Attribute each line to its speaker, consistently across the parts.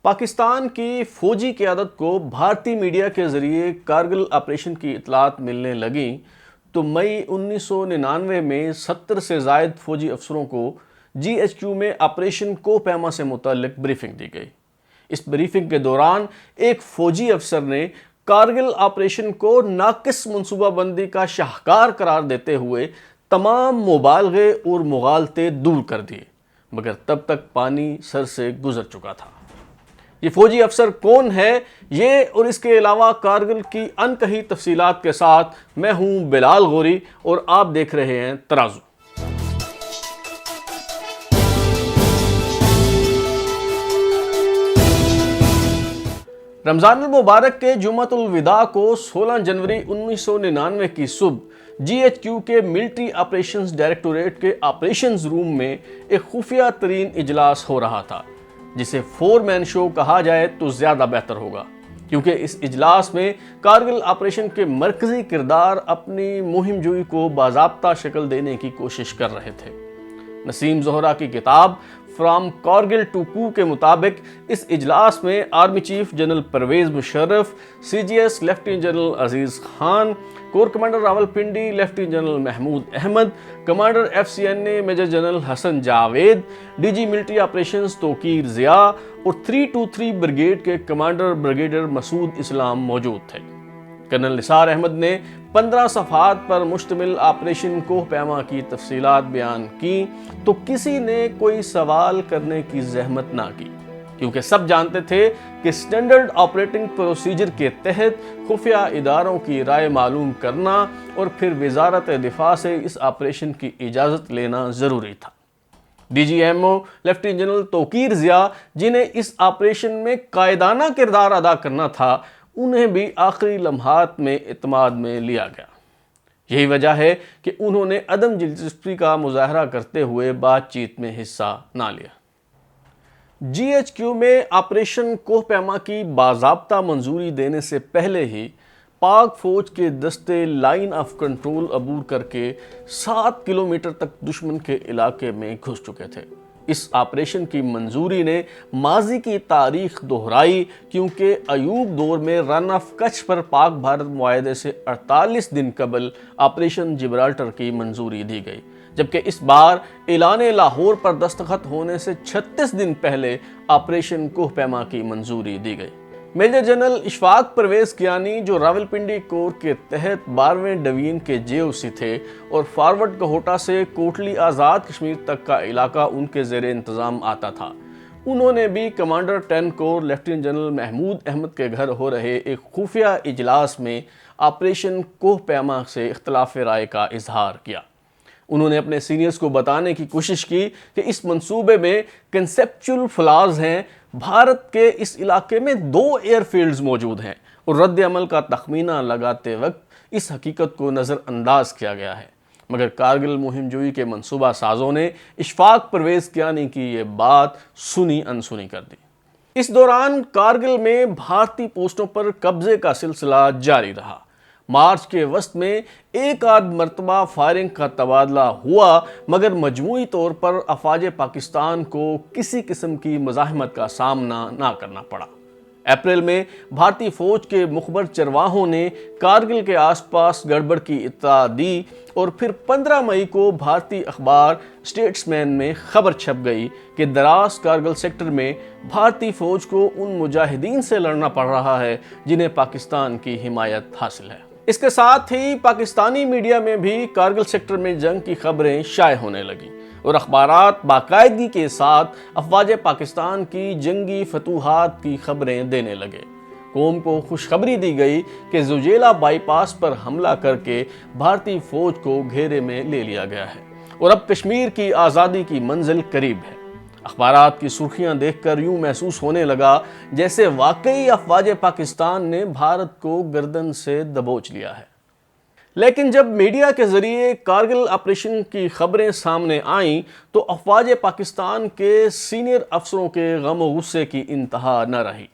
Speaker 1: پاکستان کی فوجی قیادت کو بھارتی میڈیا کے ذریعے کارگل آپریشن کی اطلاعات ملنے لگیں تو مئی 1999 میں 70 سے زائد فوجی افسروں کو جی ایچ کیو میں آپریشن کوہ پیما سے متعلق بریفنگ دی گئی۔ اس بریفنگ کے دوران ایک فوجی افسر نے کارگل آپریشن کو ناقص منصوبہ بندی کا شاہکار قرار دیتے ہوئے تمام مبالغے اور مغالطے دور کر دیے، مگر تب تک پانی سر سے گزر چکا تھا۔ یہ فوجی افسر کون ہے، یہ اور اس کے علاوہ کارگل کی انکہی تفصیلات کے ساتھ میں ہوں بلال غوری اور آپ دیکھ رہے ہیں ترازو۔ رمضان المبارک کے جمعۃ الوداع کو 16 جنوری 1999 کی صبح جی ایچ کیو کے ملٹری آپریشنز ڈائریکٹوریٹ کے آپریشنز روم میں ایک خفیہ ترین اجلاس ہو رہا تھا، جسے 4 مین شو کہا جائے تو زیادہ بہتر ہوگا، کیونکہ اس اجلاس میں کارگل آپریشن کے مرکزی کردار اپنی مہم جوئی کو باضابطہ شکل دینے کی کوشش کر رہے تھے۔ نسیم زہرا کی کتاب فرام کارگل ٹو کو کے مطابق اس اجلاس میں army chief general Pervez Musharraf, C G S lieutenant general Aziz Khan, corps commander Rawalpindi lieutenant general Mahmood Ahmed, commander F C N A major general Hassan Javed, D G military operations Tauqir Zia اور 323 بریگیڈ کے کمانڈر بریگیڈیئر مسعود اسلام موجود تھے۔ کرنل نثار احمد نے 15 صفحات پر مشتمل آپریشن کوہ پیما کی تفصیلات بیان کی تو کسی نے کوئی سوال کرنے کی زحمت نہ کی، کیونکہ سب جانتے تھے کہ سٹینڈرڈ آپریٹنگ پروسیجر کے تحت خفیہ اداروں کی رائے معلوم کرنا اور پھر وزارت دفاع سے اس آپریشن کی اجازت لینا ضروری تھا۔ D G M O lieutenant general Tauqir Zia, جنہیں اس آپریشن میں قائدانہ کردار ادا کرنا تھا، انہیں بھی آخری لمحات میں اعتماد میں لیا گیا۔ یہی وجہ ہے کہ انہوں نے عدم دلچسپی کا مظاہرہ کرتے ہوئے بات چیت میں حصہ نہ لیا۔ جی ایچ کیو میں آپریشن کوہ پیما کی باضابطہ منظوری دینے سے پہلے ہی پاک فوج کے دستے لائن آف کنٹرول عبور کر کے 7 کلومیٹر تک دشمن کے علاقے میں گھس چکے تھے۔ اس آپریشن کی منظوری نے ماضی کی تاریخ دہرائی، کیونکہ ایوب دور میں رن آف کچھ پر پاک بھارت معاہدے سے 48 دن قبل آپریشن جبرالٹر کی منظوری دی گئی، جبکہ اس بار اعلان لاہور پر دستخط ہونے سے 36 دن پہلے آپریشن کوہ پیما کی منظوری دی گئی۔ میجر جنرل اشفاق پرویز کیانی، جو راولپنڈی کور کے تحت 12ویں ڈویژن کے جے او سی تھے اور فارورڈ کہوٹا سے کوٹلی آزاد کشمیر تک کا علاقہ ان کے زیر انتظام آتا تھا، انہوں نے بھی کمانڈر 10 کور لیفٹیننٹ جنرل محمود احمد کے گھر ہو رہے ایک خفیہ اجلاس میں آپریشن کوہ پیما سے اختلاف رائے کا اظہار کیا۔ انہوں نے اپنے سینئرز کو بتانے کی کوشش کی کہ اس منصوبے میں کنسیپچول فلاز ہیں، بھارت کے اس علاقے میں 2 ایئر فیلڈز موجود ہیں، اور رد عمل کا تخمینہ لگاتے وقت اس حقیقت کو نظر انداز کیا گیا ہے، مگر کارگل مہم جوئی کے منصوبہ سازوں نے اشفاق پرویز کیانی کی یہ بات سنی انسنی کر دی۔ اس دوران کارگل میں بھارتی پوسٹوں پر قبضے کا سلسلہ جاری رہا۔ مارچ کے وسط میں ایک آدھ مرتبہ فائرنگ کا تبادلہ ہوا، مگر مجموعی طور پر افواج پاکستان کو کسی قسم کی مزاحمت کا سامنا نہ کرنا پڑا۔ اپریل میں بھارتی فوج کے مخبر چرواہوں نے کارگل کے آس پاس گڑبڑ کی اطلاع دی، اور پھر 15 مئی کو بھارتی اخبار اسٹیٹس مین میں خبر چھپ گئی کہ دراز کارگل سیکٹر میں بھارتی فوج کو ان مجاہدین سے لڑنا پڑ رہا ہے جنہیں پاکستان کی حمایت حاصل ہے۔ اس کے ساتھ ہی پاکستانی میڈیا میں بھی کارگل سیکٹر میں جنگ کی خبریں شائع ہونے لگیں، اور اخبارات باقاعدگی کے ساتھ افواج پاکستان کی جنگی فتوحات کی خبریں دینے لگے۔ قوم کو خوشخبری دی گئی کہ زوجیلا بائی پاس پر حملہ کر کے بھارتی فوج کو گھیرے میں لے لیا گیا ہے، اور اب کشمیر کی آزادی کی منزل قریب ہے۔ اخبارات کی سرخیاں دیکھ کر یوں محسوس ہونے لگا جیسے واقعی افواج پاکستان نے بھارت کو گردن سے دبوچ لیا ہے۔ لیکن جب میڈیا کے ذریعے کارگل آپریشن کی خبریں سامنے آئیں تو افواج پاکستان کے سینئر افسروں کے غم و غصے کی انتہا نہ رہی۔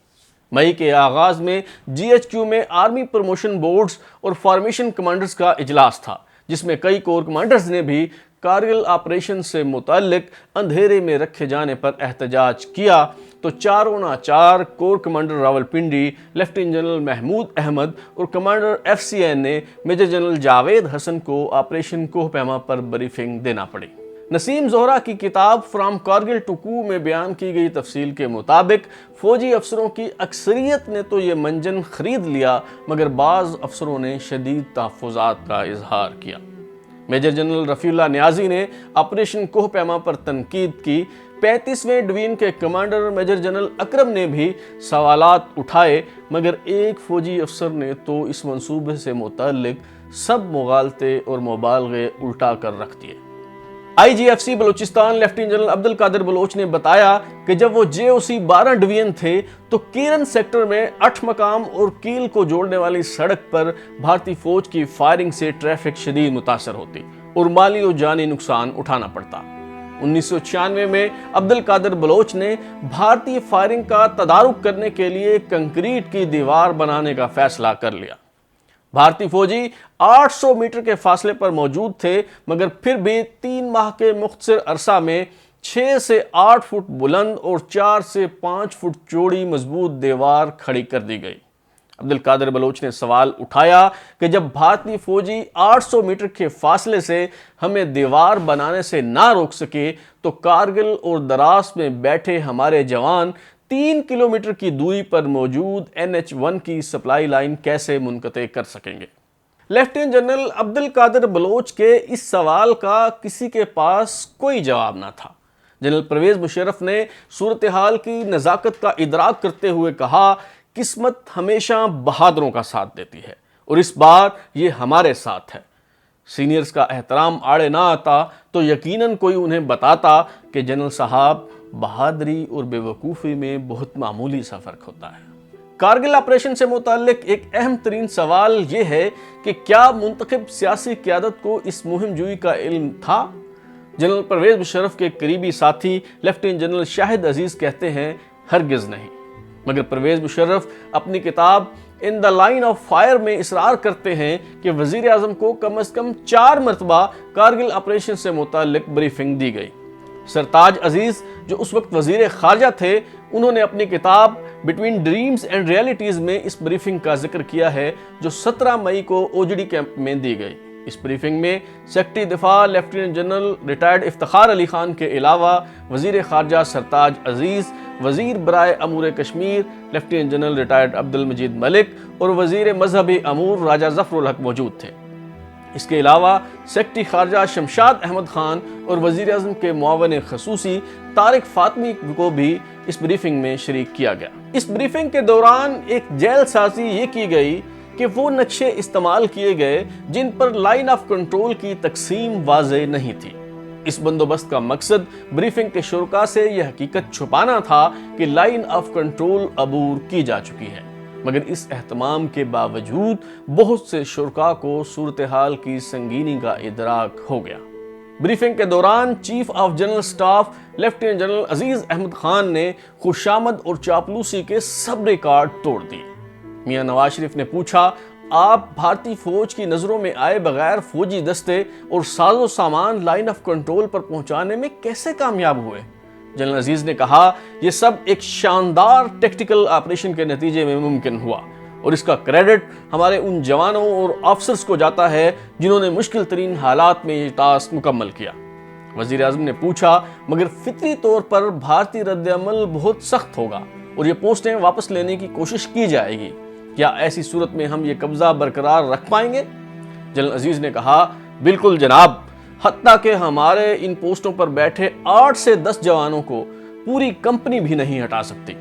Speaker 1: مئی کے آغاز میں جی ایچ کیو میں آرمی پروموشن بورڈز اور فارمیشن کمانڈرز کا اجلاس تھا، جس میں کئی کور کمانڈرز نے بھی کارگل آپریشن سے متعلق اندھیرے میں رکھے جانے پر احتجاج کیا، تو تو چاروں ناچار corps commander Rawalpindi lieutenant general Mahmood Ahmed اور کمانڈر FCN نے میجر جنرل جاوید حسن کو آپریشن کوہ پیما پر بریفنگ دینا پڑی۔ نسیم زہرا کی کتاب فرام کارگل ٹو کو میں بیان کی گئی تفصیل کے مطابق فوجی افسروں کی اکثریت نے تو یہ منجن خرید لیا، مگر بعض افسروں نے شدید تحفظات کا اظہار کیا۔ میجر جنرل رفیع اللہ نیازی نے آپریشن کوہ پیما پر تنقید کی۔ 35ویں ڈویژن کے کمانڈر میجر جنرل اکرم نے بھی سوالات اٹھائے، مگر ایک فوجی افسر نے تو اس منصوبے سے متعلق سب مغالطے اور مبالغے الٹا کر رکھ دیے۔ IGFC بلوچستان لیفٹیننٹ جنرل عبد القادر بلوچ نے بتایا کہ جب وہ JOC 12 ڈویژن تھے تو کیرن سیکٹر میں 8 مقام اور کیل کو جوڑنے والی سڑک پر بھارتی فوج کی فائرنگ سے ٹریفک شدید متاثر ہوتی اور مالی و جانی نقصان اٹھانا پڑتا۔ 1996 میں عبد القادر بلوچ نے بھارتی فائرنگ کا تدارک کرنے کے لیے کنکریٹ کی دیوار بنانے کا فیصلہ کر لیا۔ بھارتی فوجی 800 میٹر کے فاصلے پر موجود تھے، مگر پھر بھی 3 ماہ کے مختصر عرصہ میں 6 سے 8 فٹ بلند اور 4 سے 5 فٹ چوڑی مضبوط دیوار کھڑی کر دی گئی۔ عبد القادر بلوچ نے سوال اٹھایا کہ جب بھارتی فوجی 800 میٹر کے فاصلے سے ہمیں دیوار بنانے سے نہ روک سکے تو کارگل اور دراس میں بیٹھے ہمارے جوان 3 کلومیٹر کی دوری پر موجود NH1 کی سپلائی لائن کیسے منقطع کر سکیں گے؟ لیفٹیننٹ جنرل عبد القادر بلوچ کے اس سوال کا کسی کے پاس کوئی جواب نہ تھا۔ جنرل پرویز مشرف نے صورتحال کی نزاکت کا ادراک کرتے ہوئے کہا، قسمت ہمیشہ بہادروں کا ساتھ دیتی ہے اور اس بار یہ ہمارے ساتھ ہے۔ سینئرز کا احترام آڑے نہ آتا تو یقیناً کوئی انہیں بتاتا کہ جنرل صاحب، بہادری اور بے وقوفی میں بہت معمولی سا فرق ہوتا ہے۔ کارگل آپریشن سے متعلق ایک اہم ترین سوال یہ ہے کہ کیا منتخب سیاسی قیادت کو اس مہم جوئی کا علم تھا؟ جنرل پرویز مشرف کے قریبی ساتھی لیفٹیننٹ جنرل شاہد عزیز کہتے ہیں ہرگز نہیں، مگر پرویز مشرف اپنی کتاب ان دا لائن آف فائر میں اصرار کرتے ہیں کہ وزیر اعظم کو کم از کم 4 مرتبہ کارگل آپریشن سے متعلق بریفنگ دی گئی۔ سرتاج عزیز جو اس وقت وزیر خارجہ تھے، انہوں نے اپنی کتاب بٹوین ڈریمز اینڈ ریئلٹیز میں اس بریفنگ کا ذکر کیا ہے جو 17 مئی کو اوجڑی کیمپ میں دی گئی۔ اس بریفنگ میں سیکرٹری دفاع lieutenant general retired Iftikhar Ali Khan کے علاوہ وزیر خارجہ سرتاج عزیز، وزیر برائے امور Kashmir lieutenant general retired Abdul Majeed ملک اور وزیر مذہبی امور راجہ ظفر الحق موجود تھے۔ اس کے علاوہ سیکرٹری خارجہ شمشاد احمد خان اور وزیر اعظم کے معاون خصوصی طارق فاطمی کو بھی اس بریفنگ میں شریک کیا گیا۔ اس بریفنگ کے دوران ایک جیل سازی یہ کی گئی کہ وہ نقشے استعمال کیے گئے جن پر لائن آف کنٹرول کی تقسیم واضح نہیں تھی۔ اس بندوبست کا مقصد بریفنگ کے شرکاء سے یہ حقیقت چھپانا تھا کہ لائن آف کنٹرول عبور کی جا چکی ہے، مگر اس اہتمام کے باوجود بہت سے شرکاء کو صورتحال کی سنگینی کا ادراک ہو گیا۔ بریفنگ کے دوران chief of general staff lieutenant general Aziz Ahmed Khan نے خوشامد اور چاپلوسی کے سب ریکارڈ توڑ دیے۔ میاں نواز شریف نے پوچھا، آپ بھارتی فوج کی نظروں میں آئے بغیر فوجی دستے اور ساز و سامان لائن آف کنٹرول پر پہنچانے میں کیسے کامیاب ہوئے؟ جنرل عزیز نے کہا، یہ سب ایک شاندار ٹیکٹیکل آپریشن کے نتیجے میں ممکن ہوا اور اس کا کریڈٹ ہمارے ان جوانوں اور آفسرز کو جاتا ہے جنہوں نے مشکل ترین حالات میں یہ ٹاسک مکمل کیا۔ وزیر اعظم نے پوچھا، مگر فطری طور پر بھارتی رد عمل بہت سخت ہوگا اور یہ پوسٹیں واپس لینے کی کوشش کی جائے گی، کیا ایسی صورت میں ہم یہ قبضہ برقرار رکھ پائیں گے؟ جنرل عزیز نے کہا، بالکل جناب، حتیٰ کہ ہمارے ان پوسٹوں پر بیٹھے 8 سے 10 جوانوں کو پوری کمپنی بھی نہیں ہٹا سکتی۔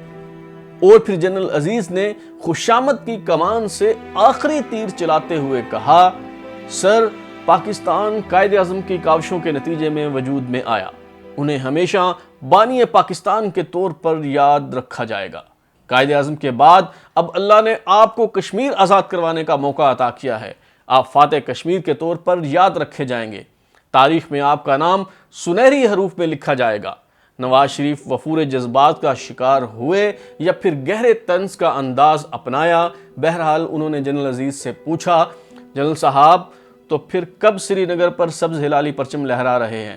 Speaker 1: اور پھر جنرل عزیز نے خوشامد کی کمان سے آخری تیر چلاتے ہوئے کہا، سر، پاکستان قائد اعظم کی کاوشوں کے نتیجے میں وجود میں آیا، انہیں ہمیشہ بانی پاکستان کے طور پر یاد رکھا جائے گا۔ قائد اعظم کے بعد اب اللہ نے آپ کو کشمیر آزاد کروانے کا موقع عطا کیا ہے، آپ فاتح کشمیر کے طور پر یاد رکھے جائیں گے، تاریخ میں آپ کا نام سنہری حروف میں لکھا جائے گا۔ نواز شریف وفور جذبات کا شکار ہوئے یا پھر گہرے طنز کا انداز اپنایا، بہرحال انہوں نے جنرل عزیز سے پوچھا، جنرل صاحب تو پھر کب سری نگر پر سبز ہلالی پرچم لہرا رہے ہیں؟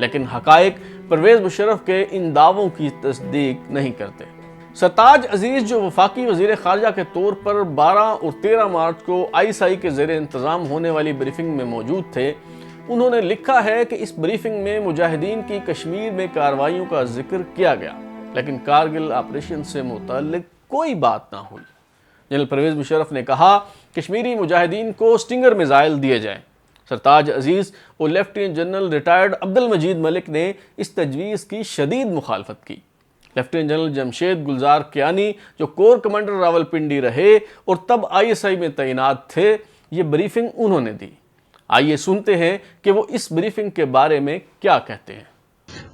Speaker 1: لیکن حقائق پرویز مشرف کے ان دعووں کی تصدیق نہیں کرتے۔ سرتاج عزیز جو وفاقی وزیر خارجہ کے طور پر 12 اور 13 مارچ کو ISI کے زیر انتظام ہونے والی بریفنگ میں موجود تھے، انہوں نے لکھا ہے کہ اس بریفنگ میں مجاہدین کی کشمیر میں کارروائیوں کا ذکر کیا گیا، لیکن کارگل آپریشن سے متعلق کوئی بات نہ ہوئی۔ جنرل پرویز مشرف نے کہا کشمیری مجاہدین کو سٹنگر میزائل دیے جائیں۔ سرتاج عزیز اور lieutenant general retired Abdul Majeed ملک نے اس تجویز کی شدید مخالفت کی۔ لیفٹیننٹ جنرل جمشید گلزار کیانی جو کور کمانڈر راولپنڈی رہے اور تب ISI میں تعینات تھے، یہ بریفنگ انہوں نے دی۔ آئیے سنتے ہیں کہ وہ اس بریفنگ کے بارے میں کیا کہتے ہیں۔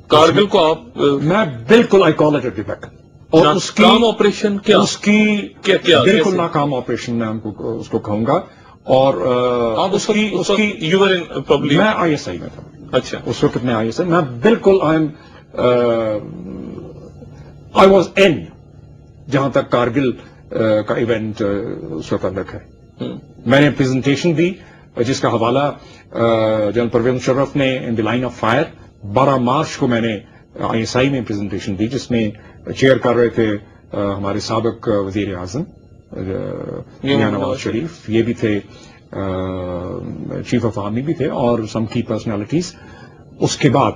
Speaker 2: کارگل کو آپ
Speaker 3: میں بالکل آئی کال اٹ اے ڈیفیکٹ، اور اس کی
Speaker 2: ناکام آپریشن کیا
Speaker 3: اس کی
Speaker 2: کیا
Speaker 3: بالکل ناکام آپریشن میں اس کو کہوں گا، اور اس کی
Speaker 2: یو آر ان پبلک،
Speaker 3: میں ISI میں تھا،
Speaker 2: اچھا
Speaker 3: اس وقت میں ISI میں بالکل آئی واز ان جہاں تک کارگل کا ایونٹ اس وقت اندر ہے۔ میں نے پریزنٹیشن دی جس کا حوالہ جنرل پرویز مشرف نے ان دی لائن آف فائر 12 مارچ کو میں نے ISI میں پریزنٹیشن دی، جس میں چیئر کر رہے تھے ہمارے سابق وزیر اعظم میاں نواز شریف، یہ بھی تھے، چیف آف آرمی بھی تھے، اور سم کی پرسنالٹیز۔ اس کے بعد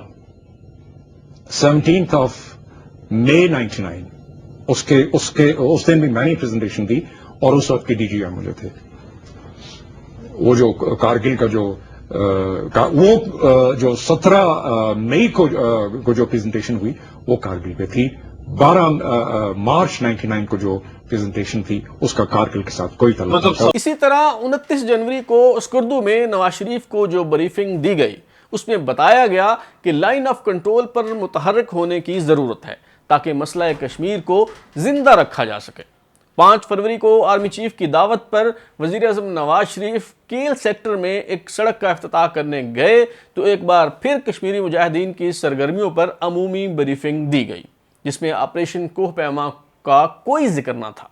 Speaker 3: 17 مئی 99 اس دن بھی میں نے پریزنٹیشن دی، اور اس وقت کے DGI مجھے تھے۔ وہ جو کارگل کا جو 17 مئی کو جو پریزنٹیشن ہوئی وہ کارگل پہ تھی۔ 12 مارچ 99 کو جو پریزنٹیشن تھی اس کا کارگل کے ساتھ کوئی تعلق نہیں تھا۔
Speaker 1: اسی طرح 29 جنوری کو اسکردو میں نواز شریف کو جو بریفنگ دی گئی، اس میں بتایا گیا کہ لائن آف کنٹرول پر متحرک ہونے کی ضرورت ہے تاکہ مسئلہ کشمیر کو زندہ رکھا جا سکے۔ 5 فروری کو آرمی چیف کی دعوت پر وزیر اعظم نواز شریف کیل سیکٹر میں ایک سڑک کا افتتاح کرنے گئے تو ایک بار پھر کشمیری مجاہدین کی سرگرمیوں پر عمومی بریفنگ دی گئی، جس میں آپریشن کوہ پیما کا کوئی ذکر نہ تھا۔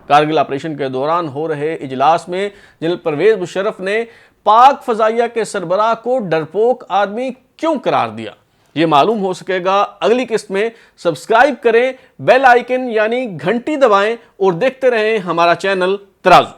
Speaker 1: کارگل آپریشن کے دوران ہو رہے اجلاس میں جنرل پرویز مشرف نے پاک فضائیہ کے سربراہ کو ڈرپوک آدمی کیوں قرار دیا؟ یہ معلوم ہو سکے گا اگلی قسط میں۔ سبسکرائب کریں، بیل آئیکن یعنی گھنٹی دبائیں، اور دیکھتے رہیں ہمارا چینل ترازو۔